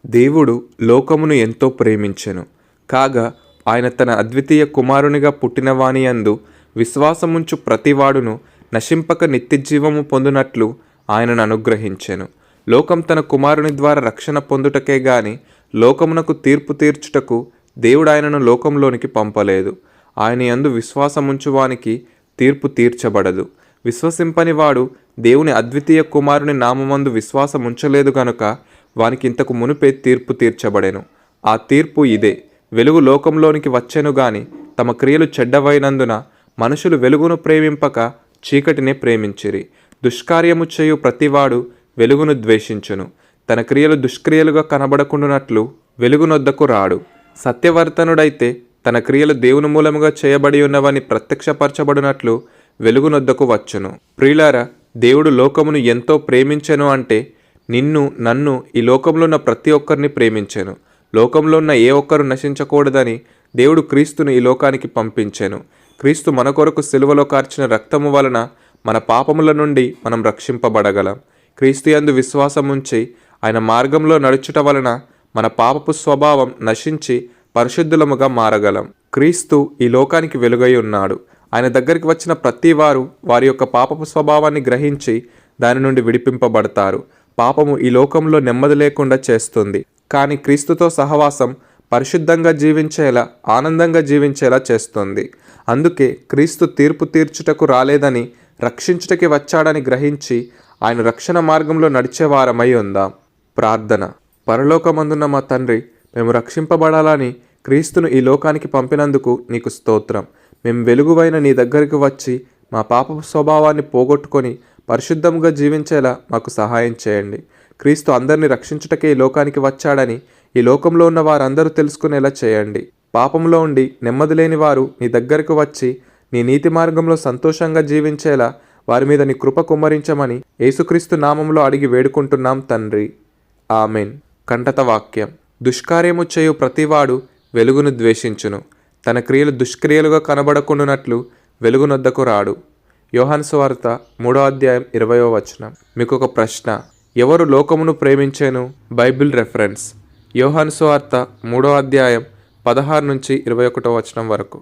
దేవుడు లోకమును ఎంతో ప్రేమించెను, కాగా ఆయన తన అద్వితీయ కుమారునిగా పుట్టినవాని యందు విశ్వాసముంచు ప్రతివాడును నశింపక నిత్యజీవము పొందునట్లు ఆయనను అనుగ్రహించెను. లోకం తన కుమారుని ద్వారా రక్షణ పొందుటకే గాని లోకమునకు తీర్పు తీర్చుటకు దేవుడు ఆయనను లోకంలోనికి పంపలేదు. ఆయన యందు విశ్వాసముంచువానికి తీర్పు తీర్చబడదు. విశ్వసింపని వాడు దేవుని అద్వితీయ కుమారుని నామమందు విశ్వాసముంచలేదు గనుక వానికి ఇంతకు మునిపే తీర్పు తీర్చబడెను. ఆ తీర్పు ఇదే: వెలుగు లోకంలోనికి వచ్చెను గాని తమ క్రియలు చెడ్డవైనందున మనుషులు వెలుగును ప్రేమింపక చీకటినే ప్రేమించిరి. దుష్కార్యము చేయు ప్రతివాడు వెలుగును ద్వేషించును, తన క్రియలు దుష్క్రియలుగా కనబడకుండునట్లు వెలుగునొద్దకు రాడు. సత్యవర్తనుడైతే తన క్రియలు దేవుని మూలముగా చేయబడి ఉన్నవని ప్రత్యక్షపరచబడినట్లు వెలుగునొద్దకు వచ్చును. ప్రియులారా, దేవుడు లోకమును ఎంతో ప్రేమించెను అంటే నిన్ను, నన్ను, ఈ లోకంలో ఉన్న ప్రతి ఒక్కరిని ప్రేమించెను. లోకంలో ఉన్న ఏ ఒక్కరు నశించకూడదని దేవుడు క్రీస్తును ఈ లోకానికి పంపించెను. క్రీస్తు మన కొరకు సిలువలో కార్చిన రక్తము వలన మన పాపముల నుండి మనం రక్షింపబడగలం. క్రీస్తు యందు విశ్వాసముంచి ఆయన మార్గంలో నడుచుట వలన మన పాపపు స్వభావం నశించి పరిశుద్ధులముగా మారగలం. క్రీస్తు ఈ లోకానికి వెలుగై ఉన్నాడు. ఆయన దగ్గరికి వచ్చిన ప్రతి వారు వారి యొక్క పాపపు స్వభావాన్ని గ్రహించి దాని నుండి విడిపింపబడతారు. పాపము ఈ లోకంలో నెమ్మది లేకుండా చేస్తుంది, కానీ క్రీస్తుతో సహవాసం పరిశుద్ధంగా జీవించేలా, ఆనందంగా జీవించేలా చేస్తుంది. అందుకే క్రీస్తు తీర్పు తీర్చుటకు రాలేదని రక్షించుటకి వచ్చాడని గ్రహించి ఆయన రక్షణ మార్గంలో నడిచేవారమై ఉందాం. ప్రార్థన. పరలోకమందున్న మా తండ్రి, మేము రక్షింపబడాలని క్రీస్తును ఈ లోకానికి పంపినందుకు నీకు స్తోత్రం. మేము వెలుగువైన నీ దగ్గరికి వచ్చి మా పాపపు స్వభావాన్ని పోగొట్టుకొని పరిశుద్ధంగా జీవించేలా మాకు సహాయం చేయండి. క్రీస్తు అందరినీ రక్షించుటకే ఈ లోకానికి వచ్చాడని ఈ లోకంలో ఉన్న వారందరూ తెలుసుకునేలా చేయండి. పాపంలో ఉండి నెమ్మది లేని వారు నీ దగ్గరకు వచ్చి నీ నీతి మార్గంలో సంతోషంగా జీవించేలా వారి మీద నీ కృప కుమ్మరించమని యేసుక్రీస్తు నామంలో అడిగి వేడుకుంటున్నాం తండ్రి. ఆమెన్. కంటత వాక్యం. దుష్కార్యము చేయు ప్రతివాడు వెలుగును ద్వేషించును, తన క్రియలు దుష్క్రియలుగా కనబడకుండునట్లు వెలుగునొద్దకు రాడు. యోహాను సువార్త 3వ అధ్యాయం 20వ వచనం. మీకు ఒక ప్రశ్న: ఎవరు లోకమును ప్రేమించెను? బైబిల్ రెఫరెన్స్: యోహాను సువార్త 3వ అధ్యాయం 16 నుంచి 21వ వచనం వరకు.